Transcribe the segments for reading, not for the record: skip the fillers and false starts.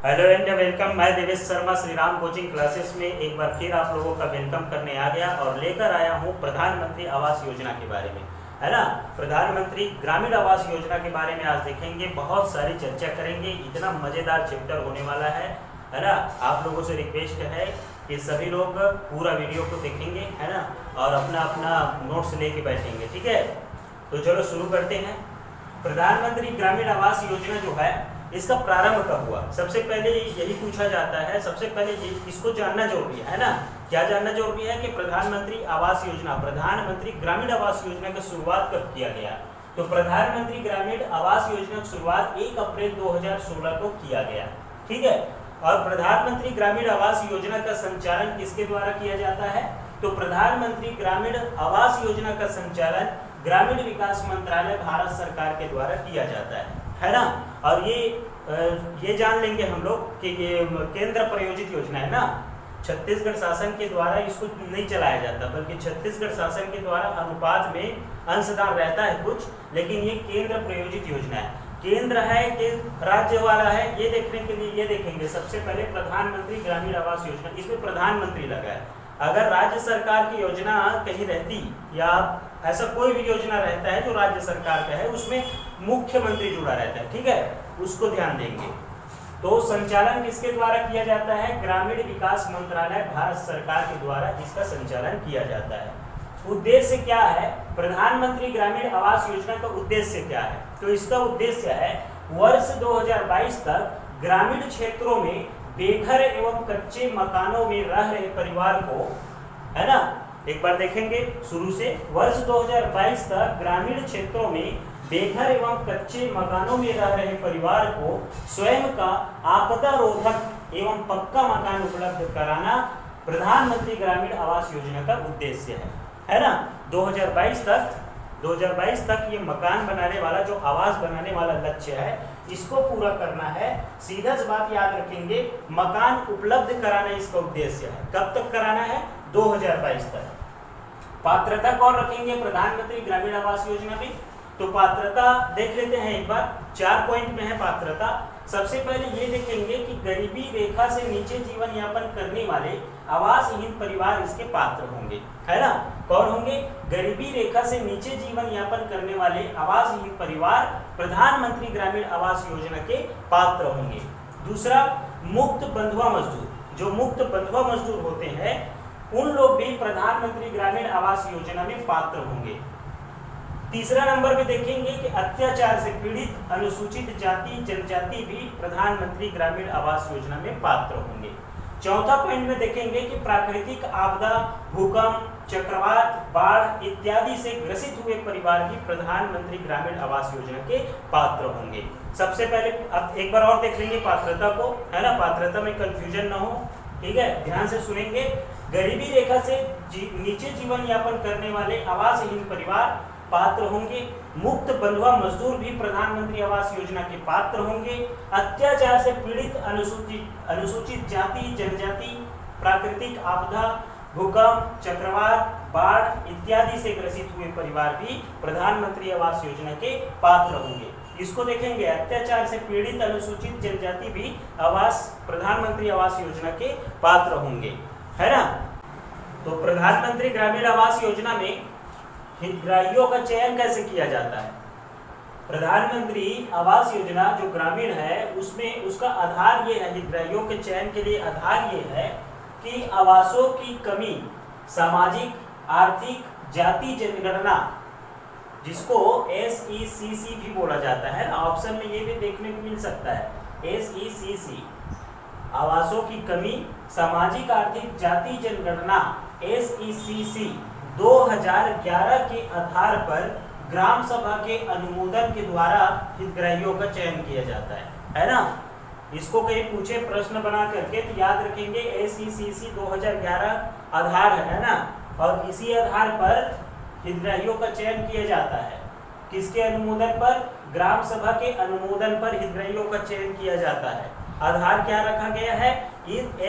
Hello and welcome. मैं Devesh Sharma Shri Ram coaching classes में एक बार फिर आप लोगों का वेलकम करने आ गया और लेकर आया हूँ प्रधानमंत्री आवास योजना के बारे में, है ना। प्रधानमंत्री ग्रामीण आवास योजना के बारे में आज देखेंगे, बहुत सारी चर्चा करेंगे। इतना मज़ेदार चैप्टर होने वाला है ना। आप लोगों से रिक्वेस्ट है कि सभी लोग पूरा वीडियो को देखेंगे, है ना, और अपना अपना नोट्स लेके बैठेंगे, ठीक है। तो चलो शुरू करते हैं। प्रधानमंत्री ग्रामीण आवास योजना जो है, इसका प्रारंभ कब हुआ? सबसे पहले यही पूछा जाता है। सबसे पहले इसको जानना जरूरी है ना। क्या जानना जरूरी है कि प्रधानमंत्री आवास योजना, प्रधानमंत्री ग्रामीण आवास योजना की शुरुआत कब किया गया? तो प्रधानमंत्री ग्रामीण आवास योजना की शुरुआत 1 अप्रैल 2016 को किया गया, ठीक है। और प्रधानमंत्री ग्रामीण आवास योजना का संचालन किसके द्वारा किया जाता है? तो प्रधानमंत्री ग्रामीण आवास योजना का संचालन ग्रामीण विकास मंत्रालय भारत सरकार के द्वारा किया जाता है ना। और ये जान लेंगे हम लोग कि ये केंद्र प्रायोजित योजना है ना। छत्तीसगढ़ शासन के द्वारा इसको नहीं चलाया जाता, बल्कि छत्तीसगढ़ शासन के द्वारा अनुपात में अंशदान रहता है कुछ, लेकिन ये केंद्र प्रायोजित योजना है। केंद्र है कि राज्य वाला है, ये देखने के लिए ये देखेंगे सबसे पहले प्रधानमंत्री ग्रामीण आवास योजना, इसमें प्रधानमंत्री लगा है। अगर राज्य सरकार की योजना कहीं रहती या ऐसा कोई भी योजना रहता है जो राज्य सरकार का है, उसमें मुख्यमंत्री जुड़ा रहता है, ठीक है, उसको ध्यान देंगे। तो संचालन किसके द्वारा किया जाता है? ग्रामीण विकास मंत्रालय भारत सरकार के द्वारा इसका संचालन किया जाता है। उद्देश्य क्या है? प्रधानमंत्री ग्रामीण आवास योजना का उद्देश्य क्या है? तो इसका उद्देश्य है वर्ष 2022 तक ग्रामीण क्षेत्रों में बेघर एवं कच्चे मकानों में रह रहे परिवार को, है ना, एक बार देखेंगे शुरू से। वर्ष 2022 तक ग्रामीण क्षेत्रों में बेघर एवं कच्चे मकानों में रह रहे परिवार को स्वयं का आपदा रोधक एवं पक्का मकान उपलब्ध कराना प्रधानमंत्री ग्रामीण आवास योजना का उद्देश्य है ना। 2022 तक ये मकान बनाने वाला, जो आवास बनाने वाला लक्ष्य है, इसको पूरा करना है। सीधा सी बात याद रखेंगे, मकान उपलब्ध कराना इसका उद्देश्य है। कब तक कराना है? 2022 तक। पात्रता कौन रखेंगे प्रधानमंत्री ग्रामीण आवास योजना में? तो पात्रता देख लेते हैं एक बार। 4 पॉइंट में है पात्रता। सबसे पहले ये देखेंगे कि गरीबी रेखा से नीचे जीवन यापन करने वाले आवासहीन परिवार इसके पात्र होंगे, है ना। कौन होंगे? गरीबी रेखा से नीचे जीवन यापन करने वाले आवासहीन परिवार प्रधानमंत्री ग्रामीण आवास योजना के पात्र होंगे। दूसरा, मुक्त बंधुआ मजदूर। जो मुक्त बंधुआ मजदूर होते हैं, उन लोग भी प्रधानमंत्री ग्रामीण आवास योजना में पात्र होंगे। तीसरा नंबर पे देखेंगे कि अत्याचार से पीड़ित अनुसूचित जाति जनजाति भी प्रधानमंत्री ग्रामीण आवास योजना में पात्र होंगे। चौथा पॉइंट में देखेंगे कि प्राकृतिक आपदा, भूकंप, चक्रवात, बाढ़ इत्यादि से ग्रसित हुए परिवार भी प्रधानमंत्री ग्रामीण आवास योजना के पात्र होंगे। सबसे पहले अब एक बार और देख लेंगे पात्रता को, है ना, पात्रता में कंफ्यूजन ना हो, ठीक है, ध्यान से सुनेंगे। गरीबी रेखा से नीचे जीवन यापन करने वाले आवासहीन परिवार पात्र होंगे। मुक्त बंधुआ मजदूर भी प्रधानमंत्री आवास योजना के पात्र होंगे। अत्याचार से पीड़ित अनुसूचित जाति जनजाति, प्राकृतिक आपदा, भूकंप, चक्रवात, बाढ़ इत्यादि से ग्रसित हुए परिवार भी प्रधानमंत्री आवास योजना के पात्र होंगे। इसको देखेंगे, अत्याचार से पीड़ित अनुसूचित जनजाति भी प्रधानमंत्री आवास योजना के पात्र होंगे, है ना। तो प्रधानमंत्री ग्रामीण आवास योजना में हितग्राहियों का चयन कैसे किया जाता है? प्रधानमंत्री आवास योजना जो ग्रामीण है, उसमें उसका आधार ये है, हितग्राहियों के चयन के लिए आधार ये है कि आवासों की कमी, सामाजिक, आर्थिक, जाति जनगणना, जिसको SECC भी बोला जाता है ना, ऑप्शन में ये भी देखने को मिल सकता है, SECC, आवासों की कमी, सामाजिक, आर्थिक, जाति जनगणना, SECC 2011 के आधार पर ग्राम सभा के अनुमोदन के द्वारा हितग्राहियों का चयन किया जाता है ना। इसको कहीं पूछे प्रश्न बना करके तो याद रखेंगे, SECC 2011 आधार है ना, और इसी आधार पर हितग्राहियों का चयन किया जाता है। किसके अनुमोदन पर? ग्राम सभा के अनुमोदन पर हितग्राहियों का चयन किया जाता है। आधार क्या रखा गया है?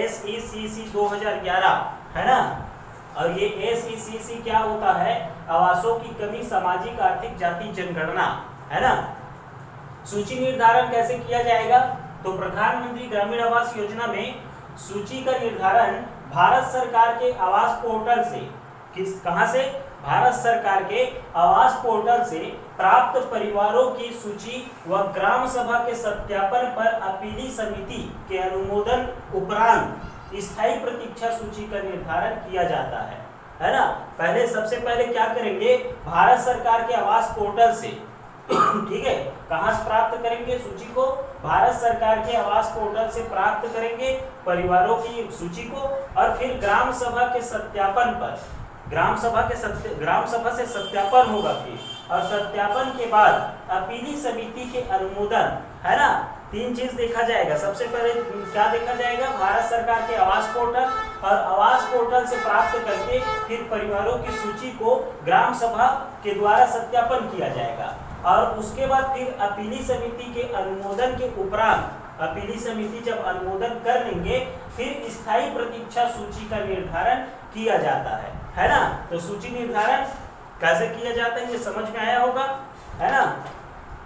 SECC 2011, है ना। और ये SECC क्या होता है? आवासों की कमी, सामाजिक, आर्थिक, जाति जनगणना, है ना। सूची निर्धारण कैसे किया जाएगा? तो प्रधानमंत्री ग्रामीण आवास योजना में सूची का निर्धारण भारत सरकार के आवास पोर्टल से कहां से? भारत सरकार के आवास पोर्टल से प्राप्त परिवारों की सूची व ग्राम सभा के सत्यापन पर अपीली समिति के अनुमोदन उपरांत स्थायी प्रतीक्षा सूची का निर्धारण किया जाता है ना। पहले सबसे पहले क्या करेंगे? भारत सरकार के आवास पोर्टल से ठीक है, कहां से प्राप्त करेंगे सूची को? भारत सरकार के आवास पोर्टल से प्राप्त करेंगे परिवारों की सूची को, और फिर ग्राम सभा के सत्यापन पर ग्राम सभा से सत्यापन होगा फिर, और सत्यापन के बाद अपीली समिति के अनुमोदन, है ना। 3 चीज देखा जाएगा। सबसे पहले क्या देखा जाएगा? भारत सरकार के आवास पोर्टल, और आवास पोर्टल से प्राप्त करके फिर परिवारों की सूची को ग्राम सभा के द्वारा सत्यापन किया जाएगा, और उसके बाद फिर अपीली समिति के अनुमोदन के उपरांत, अपीली समिति जब अनुमोदन कर लेंगे, फिर स्थायी प्रतीक्षा सूची का निर्धारण किया जाता है ना। तो सूची निर्धारण कैसे किया जाता है ये समझ में आया होगा, है ना।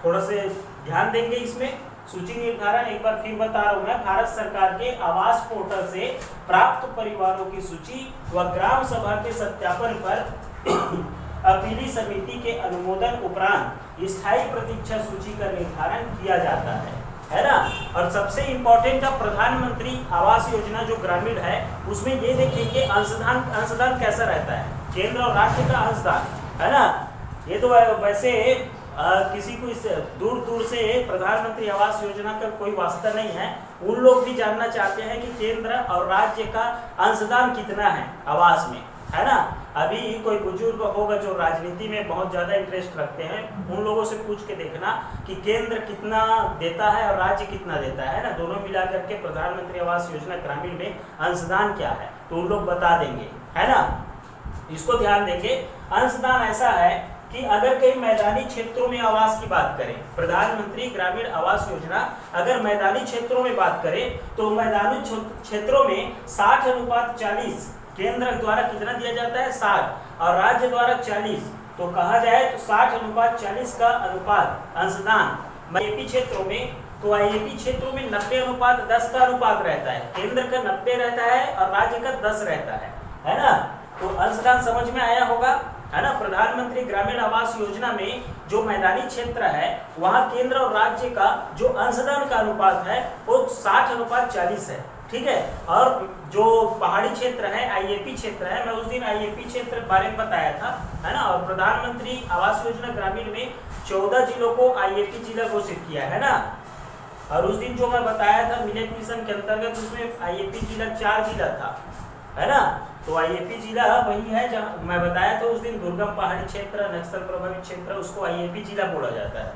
थोड़ा से ध्यान देंगे इसमें। सूची निर्धारण एक बार फिर बता रहा हूं मैं, भारत सरकार के आवास पोर्टल से प्राप्त परिवारों की सूची व ग्राम सभा के सत्यापन पर अपीली समिति के अनुमोदन उपरांत स्थायी प्रतीक्षा सूची का निर्धारण किया जाता है ना। और सबसे इम्पोर्टेंट है प्रधानमंत्री आवास योजना जो ग्रामीण है, उसमें ये देखिए अंशदान कैसा रहता है, केंद्र और राज्य का अंशदान, है ना। ये तो वैसे किसी को इस दूर दूर से प्रधानमंत्री आवास योजना का कोई वास्ता नहीं है, उन लोग भी जानना चाहते हैं कि केंद्र और राज्य का अंशदान कितना है आवास में, है ना। अभी कोई बुजुर्ग होगा जो राजनीति में बहुत ज़्यादा इंटरेस्ट रखते हैं, उन लोगों से पूछ के देखना कि केंद्र कितना देता है और राज्य कितना देता है ना, दोनों मिलाकर के प्रधानमंत्री आवास योजना ग्रामीण में अंशदान क्या है, तो उन लोग बता देंगे, है ना। इसको ध्यान देंगे। अंशदान ऐसा है कि अगर कहीं मैदानी क्षेत्रों में आवास की बात करें, प्रधानमंत्री ग्रामीण आवास योजना अगर मैदानी क्षेत्रों में बात करें, तो मैदानी क्षेत्रों में 60:40 केंद्र द्वारा कितना दिया जाता है? 60, और राज्य द्वारा 40। तो कहा जाए तो 60:40 का अनुपात अंशदान आईएपी क्षेत्रों में, तो आईएपी क्षेत्रों में 90:10 का अनुपात रहता है, केंद्र का 90 रहता है और राज्य का 10 रहता है ना। तो अंशदान समझ में आया होगा, है ना। प्रधानमंत्री ग्रामीण आवास योजना में जो मैदानी क्षेत्र है, वहाँ केंद्र और राज्य का जो अंशदान का अनुपात है वो 60:40 है, ठीक है। और जो पहाड़ी क्षेत्र है, आईएपी क्षेत्र है, मैं उस दिन आईएपी क्षेत्र के बारे में बताया था, है ना। और प्रधानमंत्री आवास योजना ग्रामीण में 14 जिलों को आईएपी जिला घोषित किया है ना। और उस दिन जो मैं बताया था मिलेट मिशन के अंतर्गत, उसमें आईएपी जिला 4 जिला था, है ना। तो आईएपी जिला वही है जहाँ मैं बताया था उस दिन, दुर्गम पहाड़ी क्षेत्र, नक्सल प्रभावित क्षेत्र, उसको आईएपी जिला बोला जाता है।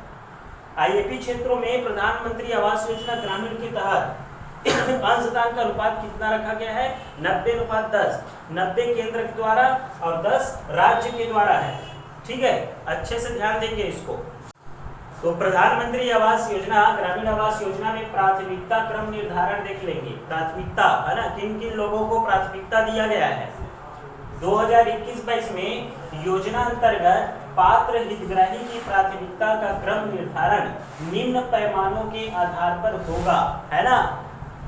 आईएपी क्षेत्रों में प्रधानमंत्री आवास योजना ग्रामीण के तहत अंशदान का अनुपात कितना रखा गया है? 90:10, 90 केंद्र के द्वारा और 10 राज्य के द्वारा है, ठीक है। अच्छे से ध्यान देंगे इसको। तो प्रधानमंत्री आवास योजना ग्रामीण आवास योजना में प्राथमिकता क्रम निर्धारण देख लेंगे। प्राथमिकता, है ना, किन किन लोगों को प्राथमिकता दिया गया है। 2021-22 में योजना अंतर्गत पात्र हितग्राही की प्राथमिकता का क्रम निर्धारण निम्न पैमानों के आधार पर होगा, है ना।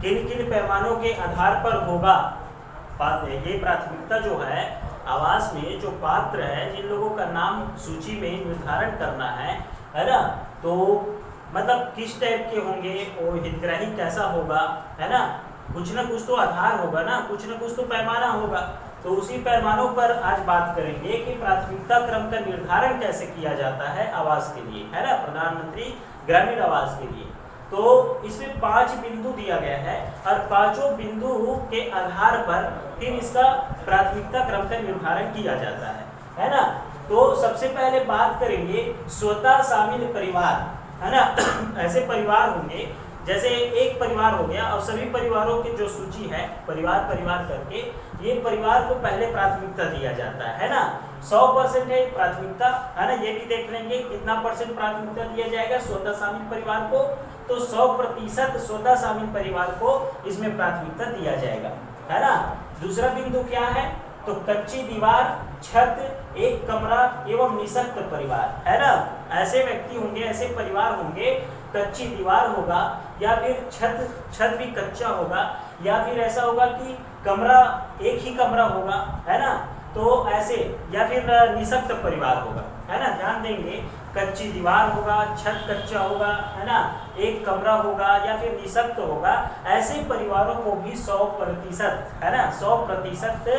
किन किन पैमानों के आधार पर होगा? ये प्राथमिकता जो है आवास में जो पात्र है, जिन लोगों का नाम सूची में निर्धारण करना है ना, तो मतलब किस टाइप के होंगे, वो हितग्राही कैसा होगा, है ना। कुछ ना कुछ तो आधार होगा ना, कुछ ना कुछ तो पैमाना होगा। तो उसी पैमानों पर आज बात करेंगे कि प्राथमिकता क्रम का निर्धारण कैसे किया जाता है आवास के लिए, है ना, प्रधानमंत्री ग्रामीण आवास के लिए। तो इसमें 5 बिंदु दिया गया है और 5 बिंदु के आधार पर फिर इसका प्राथमिकता क्रम का निर्धारण किया जाता है ना। तो सबसे पहले बात करेंगे स्वतः शामिल परिवार, है ना। ऐसे परिवार होंगे जैसे एक परिवार हो गया और सभी परिवारों की जो सूची है परिवार करके, ये परिवार को पहले प्राथमिकता दिया जाता है ना। 100% है प्राथमिकता, है ना। ये भी देख लेंगे कितना % प्राथमिकता दिया जाएगा स्वतः शामिल परिवार को। तो 100% स्वतः शामिल परिवार को इसमें प्राथमिकता दिया जाएगा, है ना। दूसरा बिंदु क्या है? तो कच्ची दीवार, छत, एक कमरा एवं निःशक्त परिवार, है ना। ऐसे व्यक्ति होंगे, ऐसे परिवार होंगे, कच्ची दीवार होगा या फिर छत भी कच्चा होगा, या फिर ऐसा होगा कि कमरा एक ही कमरा होगा, है ना, तो ऐसे, या फिर निशक्त परिवार होगा, है ना, ध्यान देंगे, कच्ची दीवार होगा, छत कच्चा होगा, है ना, एक कमरा होगा या फिर निशक्त होगा, ऐसे परिवारों को भी 100%, है ना, 100%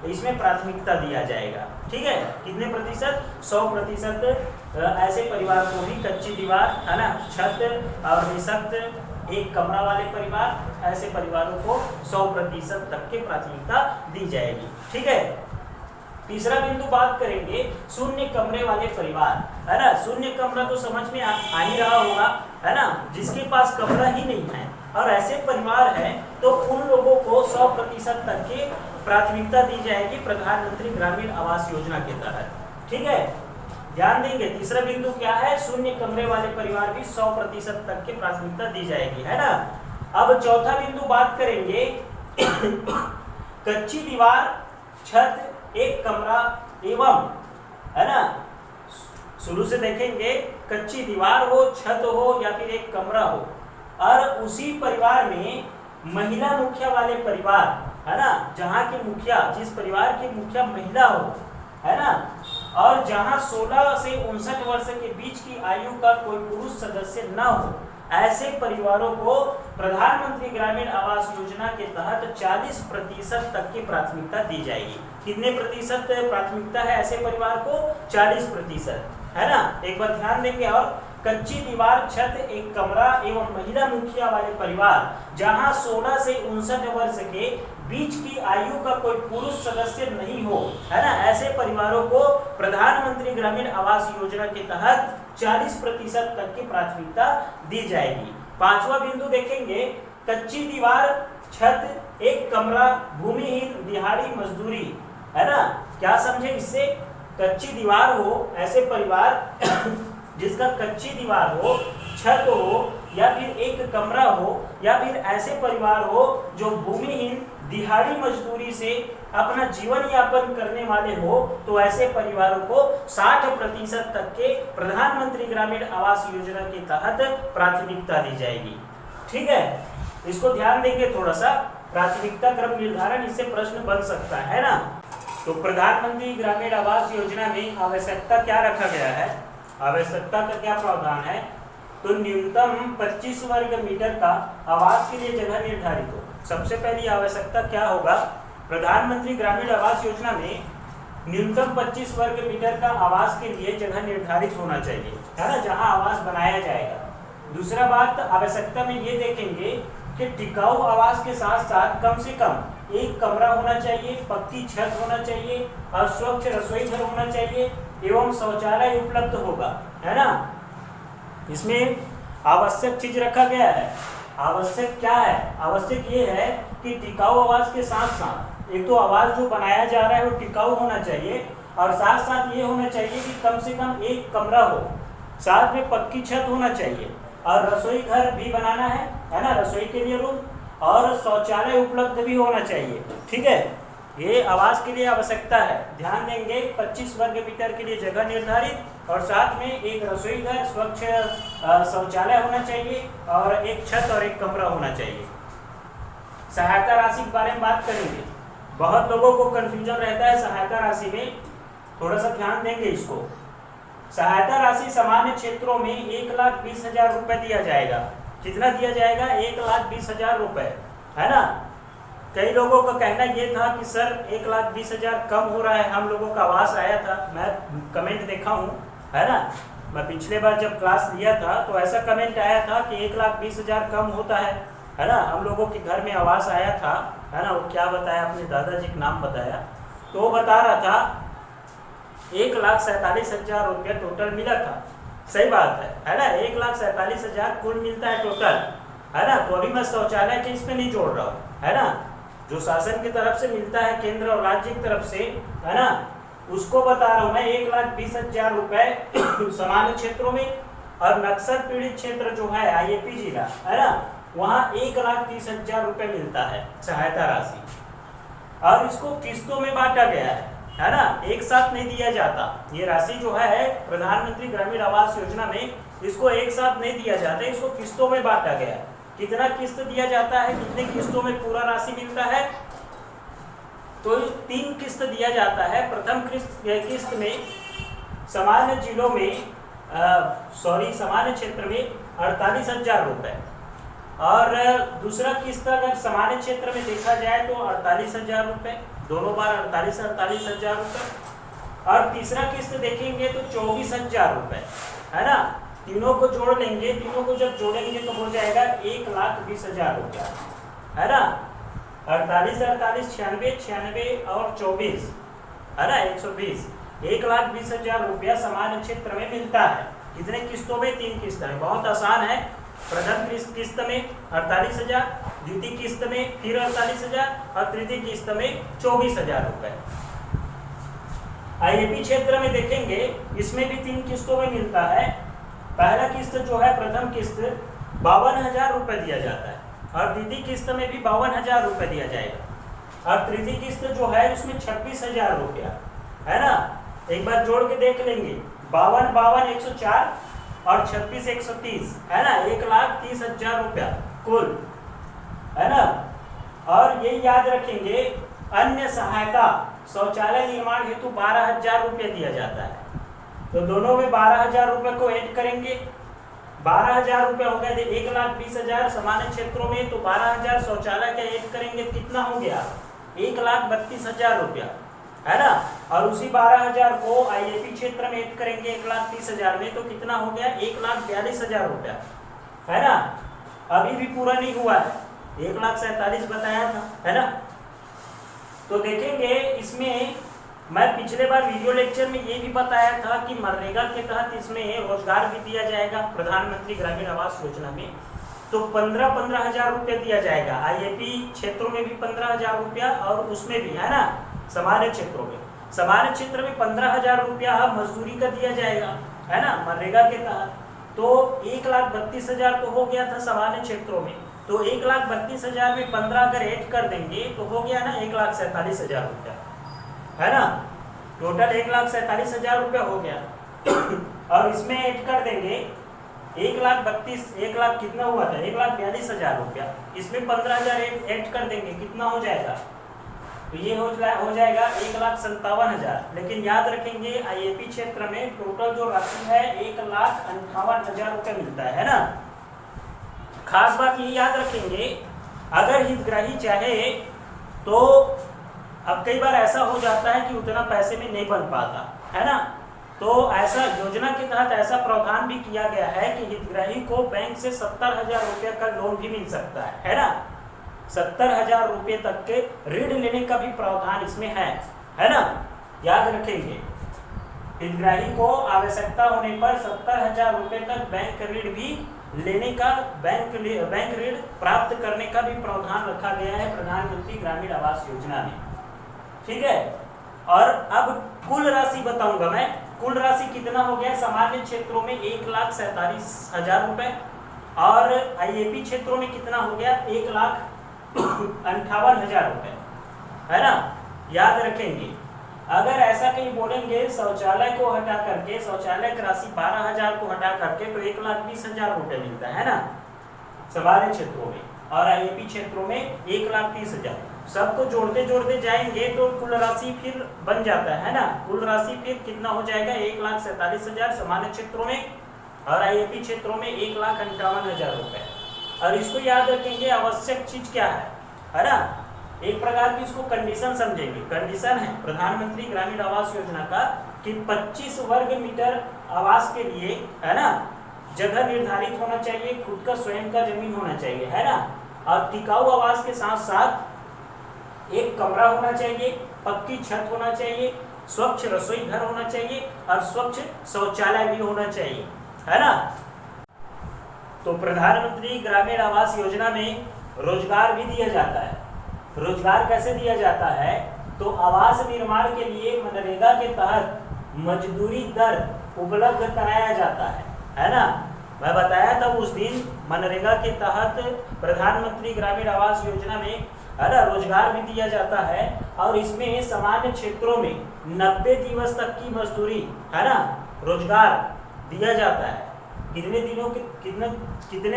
इसमें प्राथमिकता दिया जाएगा। ठीक है, कितने प्रतिशत? 100% ऐसे परिवार को भी, कच्ची दीवार, है ना, छत और निशक्त एक कमरा वाले परिवार, ऐसे परिवारों को 100% तक की प्राथमिकता दी जाएगी। ठीक है, तीसरा बिंदु बात करेंगे शून्य कमरे वाले परिवार, है ना। शून्य कमरा तो समझ में आ ही रहा होगा, है ना, जिसके पास कमरा ही नहीं है और ऐसे परिवार हैं, तो उन लोगों को 100% तक की प्राथमिकता दी जाएगी प्रधानमंत्री ग्रामीण आवास योजना के तहत। ठीक है, ध्यान देंगे, तीसरा बिंदु क्या है? शून्य कमरे वाले परिवार भी 100% तक की प्राथमिकता दी जाएगी, है ना। अब चौथा बिंदु बात करेंगे कच्ची दीवार, छत, एक कमरा एवं, है ना, शुरू से देखेंगे, कच्ची दीवार हो, छत हो या फिर एक कमरा हो, और उसी परिवार में महिला मुखिया वाले परिवार, है ना, जहाँ की मुखिया, जिस परिवार की मुखिया महिला हो, है ना, और जहाँ 16 से 59 वर्ष के बीच की आयु का कोई पुरुष सदस्य न हो, ऐसे परिवारों को प्रधानमंत्री ग्रामीण आवास योजना के तहत 40% तक की प्राथमिकता दी जाएगी। कितने प्रतिशत प्राथमिकता है ऐसे परिवार को? 40%, है ना। एक बार ध्यान देंगे, और कच्ची दीवार, छत, एक कमरा एवं महिला मुखिया वाले परिवार जहां 16 से 59 वर्ष के बीच की आयु का कोई पुरुष सदस्य नहीं हो, है ना, ऐसे परिवारों को प्रधानमंत्री ग्रामीण आवास योजना के तहत 40% तक की प्राथमिकता दी जाएगी। पांचवा बिंदु देखेंगे, कच्ची दीवार, छत, एक कमरा, भूमिहीन, दिहाड़ी मजदूरी, है ना। क्या समझे इससे? कच्ची दीवार हो, ऐसे परिवार जिसका कच्ची दीवार हो, छत हो या फिर एक कमरा हो, या फिर ऐसे परिवार हो जो भूमिहीन, दिहाड़ी मजदूरी से अपना जीवन यापन करने वाले हो, तो ऐसे परिवारों को 60% तक के प्रधानमंत्री ग्रामीण आवास योजना के तहत प्राथमिकता दी जाएगी। ठीक है, इसको ध्यान देंगे थोड़ा सा, प्राथमिकता क्रम निर्धारण, इससे प्रश्न बन सकता है ना। तो प्रधानमंत्री ग्रामीण आवास योजना में आवश्यकता क्या रखा गया है? आवश्यकता का क्या प्रावधान है? तो न्यूनतम 25 वर्ग मीटर का आवास के लिए जगह निर्धारित हो। सबसे पहली आवश्यकता क्या होगा? प्रधानमंत्री ग्रामीण आवास योजना में न्यूनतम 25 वर्ग मीटर का आवास के लिए जगह निर्धारित होना चाहिए, है ना, जहां आवास बनाया जाएगा। दूसरा बात, आवश्यकता में ये देखेंगे कि टिकाऊ आवास के साथ साथ कम से कम एक कमरा होना चाहिए, पक्की छत होना चाहिए और स्वच्छ रसोई घर होना चाहिए एवं शौचालय उपलब्ध होगा, है ना। इसमें आवश्यक चीज रखा गया है। आवश्यक क्या है? आवश्यक ये है कि टिकाऊ आवास के साथ साथ एक तो आवास जो बनाया जा रहा है वो टिकाऊ होना चाहिए, और साथ साथ ये होना चाहिए कि कम से कम एक कमरा हो, साथ में पक्की छत होना चाहिए, और रसोई घर भी बनाना है ना, रसोई के लिए रूम, और शौचालय उपलब्ध भी होना चाहिए। ठीक है, ये आवास के लिए आवश्यकता है। ध्यान देंगे, 25 वर्ग मीटर के लिए जगह निर्धारित, और साथ में एक रसोई घर, स्वच्छ शौचालय होना चाहिए, और एक छत और एक कमरा होना चाहिए। सहायता राशि के बारे में बात करेंगे। बहुत लोगों को कंफ्यूजन रहता है सहायता राशि में, थोड़ा सा ध्यान देंगे इसको। सहायता राशि सामान्य क्षेत्रों में 1,20,000 रुपए दिया जाएगा। कितना दिया जाएगा? 1,20,000 रुपए, है ना। कई लोगों का कहना ये था कि सर 1,20,000 कम हो रहा है, हम लोगों का आवास आया था, मैं कमेंट देखा हूँ, है ना, मैं पिछले बार जब क्लास लिया था तो ऐसा कमेंट आया था कि 1,20,000 कम होता है ना। हम लोगों के घर में आवास आया था, है ना, वो क्या बताया, अपने दादाजी का नाम बताया, तो वो बता रहा था 1,47,000 रुपया टोटल मिला था। सही बात है ना, 1,47,000 कुल मिलता है टोटल, है ना। तो अभी मैं शौचालय के इसमें नहीं जोड़ रहा हूँ, है ना, जो शासन की तरफ से मिलता है, केंद्र और राज्य की तरफ से, है ना, उसको बता रहा हूँ मैं। 1,20,000 रुपए सामान्य क्षेत्रों में, और नक्सल पीड़ित क्षेत्र जो है IAP जिला, है ना, वहाँ 1,30,000 रुपए मिलता है सहायता राशि, और इसको किस्तों में बांटा गया है ना, एक साथ नहीं दिया जाता। ये राशि जो है प्रधानमंत्री ग्रामीण आवास योजना में, इसको एक साथ नहीं दिया जाता, इसको किस्तों में बांटा गया है। कितना किस्त दिया जाता है, कितने किस्तों में पूरा राशि मिलता है? तो 3 किस्त दिया जाता है। प्रथम किस्त में सामान्य जिलों में सामान्य क्षेत्र में 48,000 रुपये, और दूसरा किस्त अगर सामान्य क्षेत्र में देखा जाए तो 48,000 रुपये, दोनों बार 48,000 रुपये, और तीसरा किस्त देखेंगे तो 24,000 रुपये, है ना। तीनों को जोड़ लेंगे, तीनों को जब जोड़ेंगे तो हो जाएगा 1,20,000 रुपया, है ना। 48, 96, 96 और 24, है ना, 120, 1,20,000 रुपया सामान्य क्षेत्र में मिलता है। कितने किस्तों में? 3 किस्त है। बहुत आसान है। प्रथम किस्त में 48,000, द्वितीय किस्त में फिर 48,000 और तृतीय किस्त में 24,000 रुपए। आईएपी क्षेत्र में देखेंगे, इसमें भी 3 किस्तों में मिलता है। पहला किस्त जो है, प्रथम किस्त 52,000 रुपए दिया जाता है, और द्वितीय किस्त में भी 52,000 रुपए दिया जाएगा, और तृतीय किस्त जो है उसमें 26,000 रुपया, है ना। एक बार जोड़ के देख लेंगे, 52, 104 और 26, 130, है ना, 1,30,000 रुपया कुल, है ना। और ये याद रखेंगे, अन्य सहायता शौचालय निर्माण हेतु 12,000 रुपया दिया जाता है। तो दोनों में 12,000 रुपये को ऐड करेंगे, 12,000 रुपये हो गए, 1,20,000 सामान्य क्षेत्रों में, तो 12,000 शौचालय का ऐड करेंगे, कितना हो गया? 1,32,000 रुपया, है ना। और उसी 12,000 को आईएपी क्षेत्र में ऐड करेंगे 1,30,000 में, तो कितना हो गया? 1,42,000 रुपया, है ना। अभी भी पूरा नहीं हुआ है, 1,47,000 बताया था, है ना। तो देखेंगे, इसमें मैं पिछले बार वीडियो लेक्चर में ये भी बताया था कि मनरेगा के तहत इसमें रोजगार भी दिया जाएगा प्रधानमंत्री ग्रामीण आवास योजना में। तो 15,000 रुपये दिया जाएगा। आईएपी क्षेत्रों में भी 15,000 रुपया, और उसमें भी, है ना, सामान्य क्षेत्रों में, सामान्य क्षेत्र में 15,000 रुपया मजदूरी का दिया जाएगा, है ना, मनरेगा के तहत। तो 1,32,000 तो हो गया था सामान्य क्षेत्रों में, तो 1,32,000 में 15 अगर ऐड कर देंगे तो हो गया ना 1,47,000 रुपया, है ना। टोटल 1,47,000 रुपया हो गया। और इसमें ऐड कर देंगे 1,32,000, 1 लाख कितना हुआ था? 1,42,000 रुपया। इसमें 15,000 ऐड कर देंगे, कितना हो जाएगा? तो ये हो जाएगा 1,57,000। लेकिन याद रखेंगे, आईएपी क्षेत्र में टोटल जो राशि है 1,58,000 रुपया मिलता है ना। खास बात ये याद रखेंगे, अगर हितग्राही चाहे तो, अब कई बार ऐसा हो जाता है कि उतना पैसे में नहीं बन पाता, है ना। तो ऐसा योजना के तहत ऐसा प्रावधान भी किया गया है कि हितग्राही को बैंक से 70,000 रुपये का लोन भी मिल सकता है ना। 70,000 रुपये तक के ऋण लेने का भी प्रावधान इसमें है ना। याद रखेंगे, हितग्राही को आवश्यकता होने पर 70,000 रुपये तक बैंक ऋण भी लेने का, बैंक ऋण प्राप्त करने का भी प्रावधान रखा गया है प्रधानमंत्री ग्रामीण आवास योजना में। ठीक है। और अब कुल राशि बताऊंगा मैं। कुल राशि कितना हो गया? सामान्य क्षेत्रों में 1,47,000 रुपए, और आईएपी क्षेत्रों में कितना हो गया? 1,58,000 रुपए, है ना। याद रखेंगे, अगर ऐसा कहीं बोलेंगे शौचालय को हटा करके, शौचालय की राशि 12,000 को हटा करके, तो 1,20,000 रुपए मिलता है ना सामान्य क्षेत्रों में, और आईएपी क्षेत्रों में 1,30,000। सबको जोड़ते जोड़ते जाएंगे तो कुल राशि फिर बन जाता है ना। कुल राशि फिर कितना हो जाएगा? 1,47,000 सामान्य क्षेत्रों में, और आईएपी क्षेत्रों में 1,58,000 रुपए। और इसको याद रखेंगे, आवश्यक चीज क्या है ना। एक प्रकार की इसको कंडीशन समझेंगे। कंडीशन है प्रधानमंत्री ग्रामीण आवास योजना का कि 25 वर्ग मीटर आवास के लिए, है ना, जगह निर्धारित होना चाहिए, खुद का स्वयं का जमीन होना चाहिए, है ना। और टिकाऊ आवास के साथ साथ एक कमरा होना चाहिए, पक्की छत होना चाहिए, स्वच्छ रसोई घर होना चाहिए, और स्वच्छ शौचालय भी होना चाहिए, है ना। तो प्रधानमंत्री ग्रामीण आवास योजना में रोजगार भी दिया जाता है। रोजगार कैसे दिया जाता है? तो आवास निर्माण के लिए मनरेगा के तहत मजदूरी दर उपलब्ध कराया जाता है ना। मैं बताया था उस दिन, मनरेगा के तहत प्रधानमंत्री ग्रामीण आवास योजना में, है ना, रोजगार भी दिया जाता है, और इसमें सामान्य क्षेत्रों में 90 दिवस तक की मजदूरी, है ना, रोजगार दिया जाता है। कितने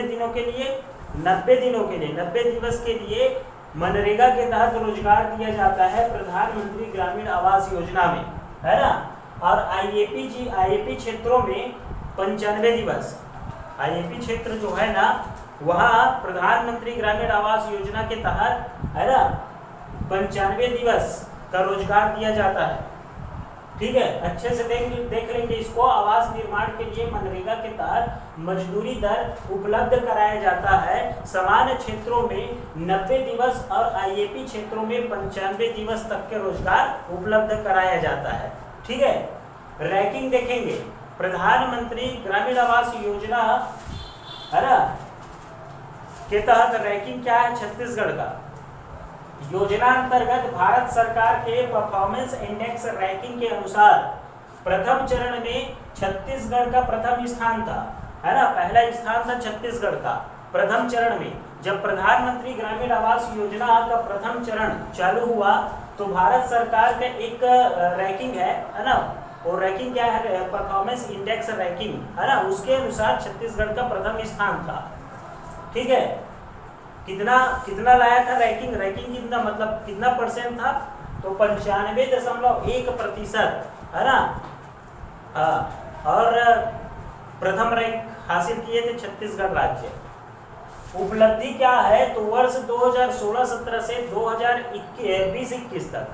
दिनों के लिए? 90 दिनों के लिए, 90 दिवस के लिए मनरेगा के तहत रोजगार दिया जाता है प्रधानमंत्री ग्रामीण आवास योजना में, है ना। और आईएपी क्षेत्रों में 95 दिवस, आईएपी क्षेत्र जो है ना वहाँ प्रधानमंत्री ग्रामीण आवास योजना के तहत, है ना, 95 दिवस का रोजगार दिया जाता है। ठीक है, अच्छे से देख लेंगे इसको। आवास निर्माण के लिए मनरेगा के तहत मजदूरी दर उपलब्ध कराया जाता है समान क्षेत्रों में 90 दिवस और आईएपी क्षेत्रों में 95 दिवस तक के रोजगार उपलब्ध कराया जाता है। ठीक है, रैंकिंग देखेंगे। प्रधानमंत्री ग्रामीण आवास योजना, है ना, के तहत रैंकिंग क्या है छत्तीसगढ़ का। योजना अंतर्गत भारत सरकार के परफॉर्मेंस इंडेक्स रैंकिंग के अनुसार प्रथम चरण में छत्तीसगढ़ का प्रथम स्थान था, है ना, पहला स्थान था छत्तीसगढ़ का प्रथम चरण में। जब प्रधानमंत्री ग्रामीण आवास योजना का प्रथम चरण चालू हुआ तो भारत सरकार का एक रैंकिंग है ना, वो रैंकिंग क्या है, परफॉर्मेंस इंडेक्स रैंकिंग, है ना, उसके अनुसार छत्तीसगढ़ का प्रथम स्थान था। ठीक है, कितना लाया था रैंकिंग कितना, मतलब कितना परसेंट था, तो 95.1%, है ना। और प्रथम रैंक हासिल किए थे छत्तीसगढ़ राज्य। उपलब्धि क्या है, तो वर्ष 2016-17 से 2020-21 तक,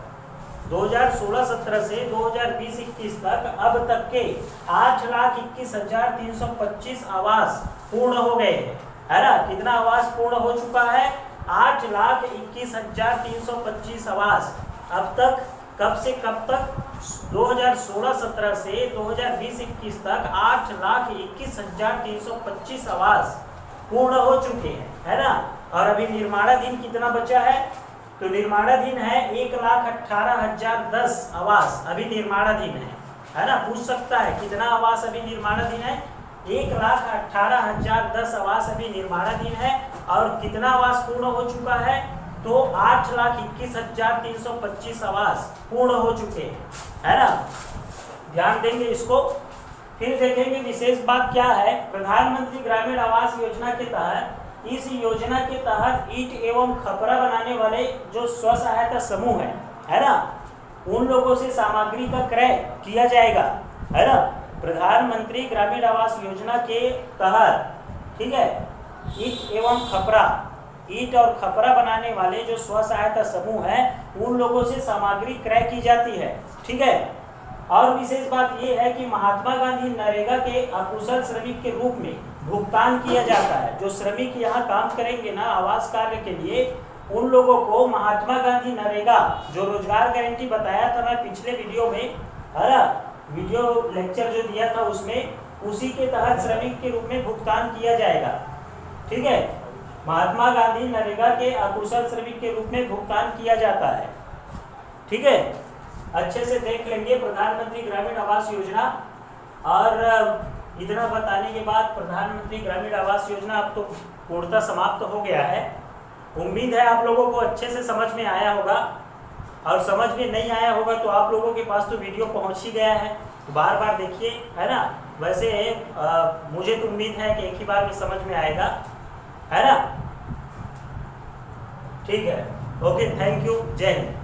2016-17 से 2020-21 तक अब तक के 8,21,325 आवास पूर्ण हो गए हैं, है ना। कितना आवास पूर्ण हो चुका है, 8,21,325 आवास अब तक। कब से कब तक, 2016-17 से 2020-21 तक 8,21,325 आवास पूर्ण हो चुके हैं, है ना। और अभी निर्माणाधीन कितना बचा है, तो निर्माणाधीन है 1,18,010 आवास अभी निर्माणाधीन है ना। पूछ सकता है कितना आवास अभी निर्माणाधीन है, 1,18,010 आवास अभी निर्माणाधीन है। और कितना आवास पूर्ण हो चुका है, तो 8,21,325 आवास पूर्ण हो चुके हैं, है ना। ध्यान देंगे इसको। फिर देखेंगे विशेष बात क्या है, प्रधानमंत्री ग्रामीण आवास योजना के तहत, इस योजना के तहत ईंट एवं खपरा बनाने वाले जो स्व सहायता समूह है ना, उन लोगों से सामग्री का क्रय किया जाएगा, है ना। प्रधानमंत्री ग्रामीण आवास योजना के तहत, ठीक है, ईंट और खपरा बनाने वाले जो स्व सहायता समूह है उन लोगों से सामग्री क्रय की जाती है। ठीक है, और विशेष बात ये है कि महात्मा गांधी नरेगा के अकुशल श्रमिक के रूप में भुगतान किया जाता है। जो श्रमिक यहाँ काम करेंगे ना आवास कार्य के लिए, उन लोगों को महात्मा गांधी नरेगा जो रोजगार गारंटी बताया था मैं पिछले वीडियो में, है ना, वीडियो लेक्चर जो दिया था उसमें, उसी के तहत श्रमिक के रूप में भुगतान किया जाएगा। ठीक है, महात्मा गांधी नरेगा के अकुशल श्रमिक के रूप में भुगतान किया जाता है। ठीक है, अच्छे से देख लेंगे प्रधानमंत्री ग्रामीण आवास योजना। और इतना बताने के बाद प्रधानमंत्री ग्रामीण आवास योजना अब तो पूर्णतः समाप्त हो गया है। उम्मीद है आप लोगों को अच्छे से समझ में आया होगा, और समझ में नहीं आया होगा तो आप लोगों के पास तो वीडियो पहुंच ही गया है, तो बार बार देखिए, है ना। वैसे मुझे तो उम्मीद है कि एक ही बार में समझ में आएगा, है ना। ठीक है, ओके, थैंक यू, जय हिंद।